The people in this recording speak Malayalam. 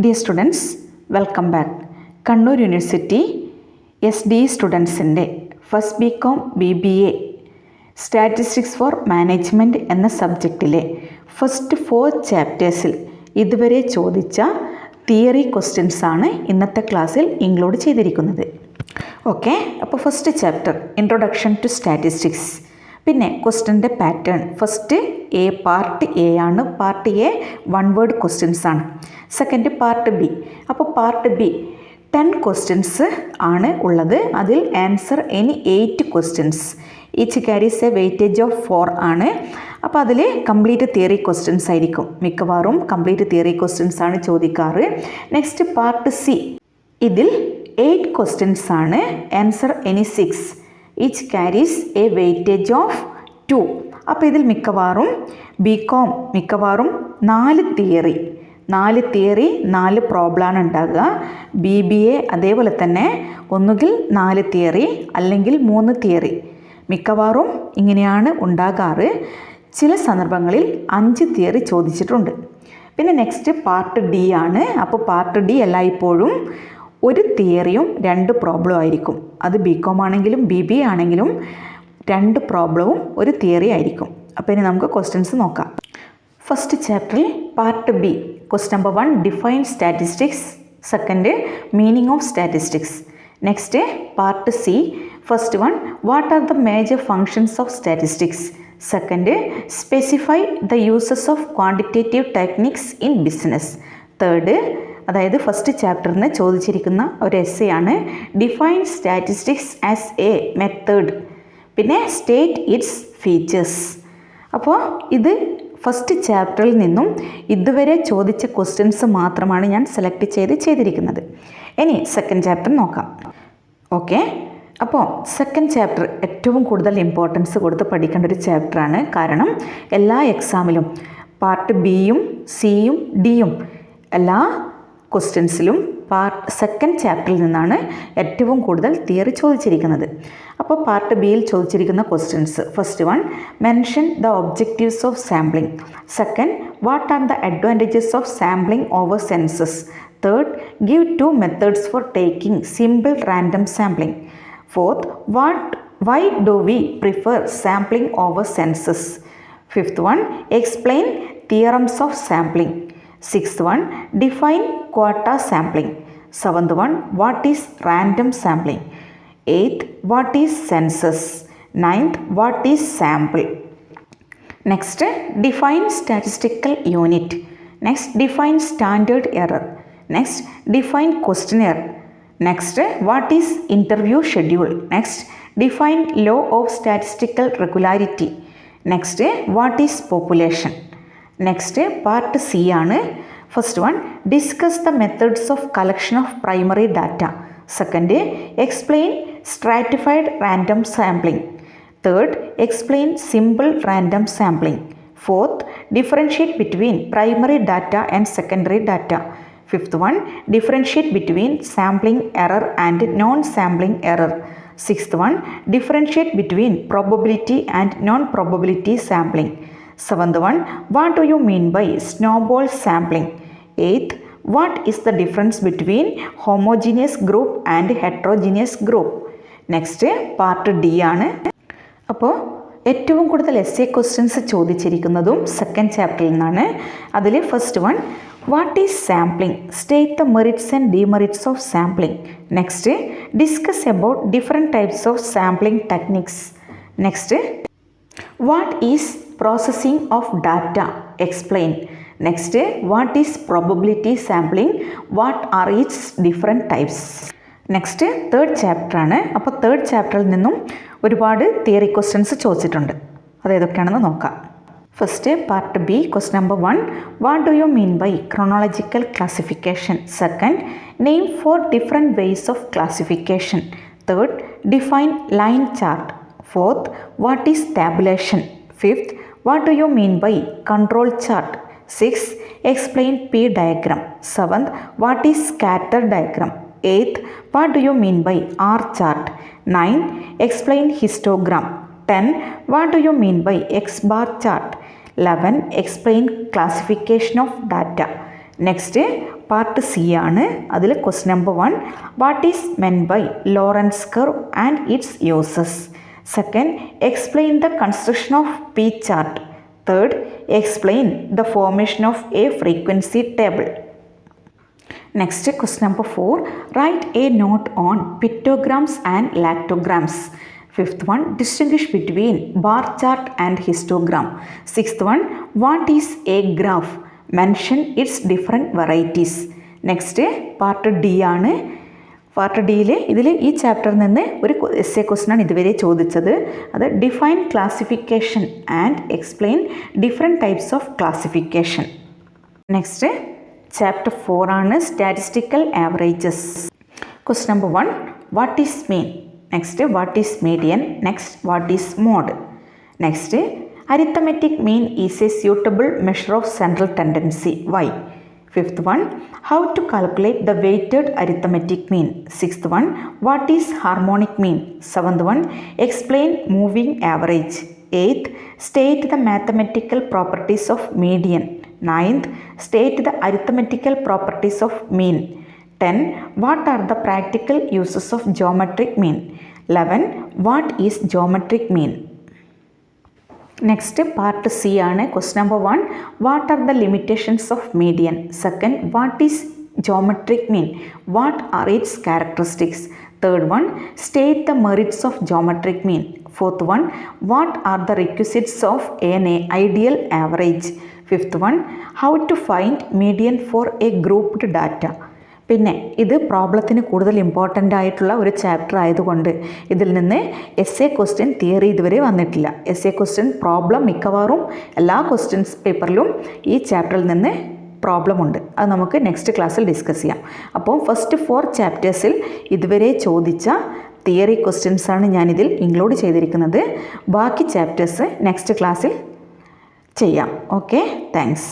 Dear students, welcome back. Kannur university SD സ്റ്റുഡൻസിൻ്റെ first BCom BBA statistics for management എന്ന സബ്ജക്റ്റിലെ ഫസ്റ്റ് 4 ചാപ്റ്റേഴ്സിൽ ഇതുവരെ ചോദിച്ച തിയറി ക്വസ്റ്റ്യൻസാണ് ഇന്നത്തെ ക്ലാസ്സിൽ ഇൻക്ലൂഡ് ചെയ്തിരിക്കുന്നത്. ഓക്കെ, അപ്പോൾ first chapter introduction to statistics. പിന്നെ ക്വസ്റ്റ്യൻ്റെ പാറ്റേൺ, ഫസ്റ്റ് പാർട്ട് എ ആണ്. പാർട്ട് എ 1 വേർഡ് ക്വസ്റ്റ്യൻസ് ആണ്. Second part B. അപ്പോൾ പാർട്ട് ബി 10 ക്വസ്റ്റ്യൻസ് ആണ് ഉള്ളത്. അതിൽ answer any 8 questions. Each carries a weightage of 4 ആണ്. അപ്പോൾ അതിൽ കംപ്ലീറ്റ് തിയറി ക്വസ്റ്റ്യൻസ് ആയിരിക്കും. മിക്കവാറും കംപ്ലീറ്റ് തിയറി ക്വസ്റ്റ്യൻസ് ആണ് ചോദിക്കാറ്. Next part C. ഇതിൽ 8 ക്വസ്റ്റ്യൻസ് ആണ്. Answer any 6. Each carries a weightage of 2. അപ്പോൾ ഇതിൽ മിക്കവാറും BCom 4 തിയറി 4 പ്രോബ്ലമാണ് ഉണ്ടാകുക. BBA അതേപോലെ തന്നെ ഒന്നുകിൽ 4 തിയറി അല്ലെങ്കിൽ 3 തിയറി. മിക്കവാറും ഇങ്ങനെയാണ് ഉണ്ടാകാറ്. ചില സന്ദർഭങ്ങളിൽ 5 തിയറി ചോദിച്ചിട്ടുണ്ട്. പിന്നെ നെക്സ്റ്റ് പാർട്ട് ഡി ആണ്. അപ്പോൾ പാർട്ട് ഡി എല്ലായ്പ്പോഴും 1 തിയറിയും 2 പ്രോബ്ലം ആയിരിക്കും. അത് BCom ആണെങ്കിലും BBA ആണെങ്കിലും 2 പ്രോബ്ലവും 1 തിയറി ആയിരിക്കും. അപ്പോൾ ഇനി നമുക്ക് ക്വസ്റ്റ്യൻസ് നോക്കാം. ഫസ്റ്റ് ചാപ്റ്ററിൽ part B question number 1 define statistics. Second meaning of statistics. Next part C first 1 what are the major functions of statistics. Second specify the uses of quantitative techniques in business. Third, അതായത് ഫസ്റ്റ് ചാപ്റ്ററിൽ നിന്ന് ചോദിച്ചിരിക്കുന്ന ഒരു എസ്സേ ആണ് define statistics as A method. പിന്നെ സ്റ്റേറ്റ് ഇറ്റ്സ് ഫീച്ചേഴ്സ്. അപ്പോൾ ഇത് ഫസ്റ്റ് ചാപ്റ്ററിൽ നിന്നും ഇതുവരെ ചോദിച്ച ക്വസ്റ്റ്യൻസ് മാത്രമാണ് ഞാൻ സെലക്ട് ചെയ്തിരിക്കുന്നത്. ഇനി സെക്കൻഡ് ചാപ്റ്റർ നോക്കാം. ഓക്കെ, അപ്പോൾ സെക്കൻഡ് ചാപ്റ്റർ ഏറ്റവും കൂടുതൽ ഇമ്പോർട്ടൻസ് കൊടുത്ത് പഠിക്കേണ്ട ഒരു ചാപ്റ്ററാണ്. കാരണം എല്ലാ എക്സാമിലും പാർട്ട് ബിയും സിയും ഡിയും എല്ലാ ക്വസ്റ്റ്യൻസിലും സെക്കൻഡ് ചാപ്റ്ററിൽ നിന്നാണ് ഏറ്റവും കൂടുതൽ തിയറി ചോദിച്ചിരിക്കുന്നത്. അപ്പോൾ പാർട്ട് ബിയിൽ ചോദിച്ചിരിക്കുന്ന questions, first 1 mention the objectives of sampling. Second, what are the advantages of sampling over census. Third, give 2 methods for taking simple random sampling. Fourth, why do we prefer sampling over census. Fifth one, explain theorems of sampling. Sixth one, define quota sampling. Seventh one, what is random sampling. Eighth, what is census. Ninth, what is sample. Next, define statistical unit. Next, define standard error. Next, define questionnaire. Next, what is interview schedule. Next, define law of statistical regularity. Next, what is population. Next, part C ആണ്. First one, discuss the methods of collection of primary data. Second, explain stratified random sampling. Third, explain simple random sampling. Fourth, differentiate between primary data and secondary data. Fifth one, differentiate between sampling error and non-sampling error. Sixth one, differentiate between probability and non-probability sampling. Seventh one, what do you mean by snowball sampling? Eighth, what is the difference between homogeneous group and heterogeneous group? Next, part D ആണ്. അപ്പോൾ ഏറ്റവും കൂടുതൽ എസ്സേ ക്വസ്റ്റ്യൻസ് ചോദിച്ചിരിക്കുന്നതും സെക്കൻഡ് ചാപ്റ്ററിൽ നിന്നാണ്. അതിൽ first 1 what is sampling. State the merits and demerits of sampling. Next, discuss about different types of sampling techniques. Next, what is processing of data. Explain. Next, what is probability sampling. What are its different types. Next third ചാപ്റ്ററാണ്. അപ്പോൾ തേർഡ് ചാപ്റ്ററിൽ നിന്നും ഒരുപാട് തിയറി ക്വസ്റ്റ്യൻസ് ചോദിച്ചിട്ടുണ്ട്. അതേതൊക്കെയാണെന്ന് നോക്കാം. First part B question number 1 what do you mean by chronological classification. Second, name 4 different ways of classification. Third, define line chart. Fourth, what is tabulation. Fifth, what do you mean by control chart. Six, explain P diagram. Seventh, what is scatter diagram. Eighth, what do you mean by R chart? 9, explain histogram. 10, what do you mean by X bar chart? 11, explain classification of data. Next, part C ആണ്. അതിൽ question number 1, what is meant by Lorenz curve and its uses. Second, explain the construction of pie chart. Third, explain the formation of a frequency table. Next question number 4, write a note on pictograms and lactograms. Fifth one, distinguish between bar chart and histogram. Sixth one, what is a graph? Mention its different varieties. Next part D ആണ്. പാർട്ട് ഡിയിൽ ഈ ചാപ്റ്ററിൽ നിന്ന് ഒരു എസ്സേ ക്വസ്റ്റ്യൻ ആണ് ഇതുവരെ ചോദിച്ചത്. അത് define classification and explain different types of classification. Next chapter 4 ആണ്, statistical averages. Question number 1, what is mean. Next, what is median? Next, what is mode? Next, arithmetic mean is a suitable measure of central tendency. Why? Fifth one, how to calculate the weighted arithmetic mean. Sixth one, what is harmonic mean? Seventh one, explain moving average. Eighth, state the mathematical properties of median. Ninth, state the arithmetical properties of mean. 10. What are the practical uses of geometric mean? 11. What is geometric mean? Next part C ആണ്. Question number 1, what are the limitations of median? Second, what is geometric mean? What are its characteristics? Third one, state the merits of geometric mean. Fourth one, what are the requisites of an ideal average? Fifth one, how to find median for a grouped data. പിന്നെ ഇത് പ്രോബ്ലത്തിന് കൂടുതൽ ഇമ്പോർട്ടൻ്റ് ആയിട്ടുള്ള ഒരു ചാപ്റ്റർ ആയതുകൊണ്ട് ഇതിൽ നിന്ന് എസ്സേ ക്വസ്റ്റ്യൻ തിയറി ഇതുവരെ വന്നിട്ടില്ല. എസ്സേ ക്വസ്റ്റ്യൻ പ്രോബ്ലം മിക്കവാറും എല്ലാ ക്വസ്റ്റ്യൻസ് പേപ്പറിലും ഈ ചാപ്റ്ററിൽ നിന്ന് പ്രോബ്ലം ഉണ്ട്. അത് നമുക്ക് നെക്സ്റ്റ് ക്ലാസ്സിൽ ഡിസ്കസ് ചെയ്യാം. അപ്പോൾ ഫസ്റ്റ് 4 ചാപ്റ്റേഴ്സിൽ ഇതുവരെ ചോദിച്ച തിയറി ക്വസ്റ്റ്യൻസാണ് ഞാനിതിൽ ഇൻക്ലൂഡ് ചെയ്തിരിക്കുന്നത്. ബാക്കി ചാപ്റ്റേഴ്സ് നെക്സ്റ്റ് ക്ലാസ്സിൽ ചെയ്യാം. Okay, thanks.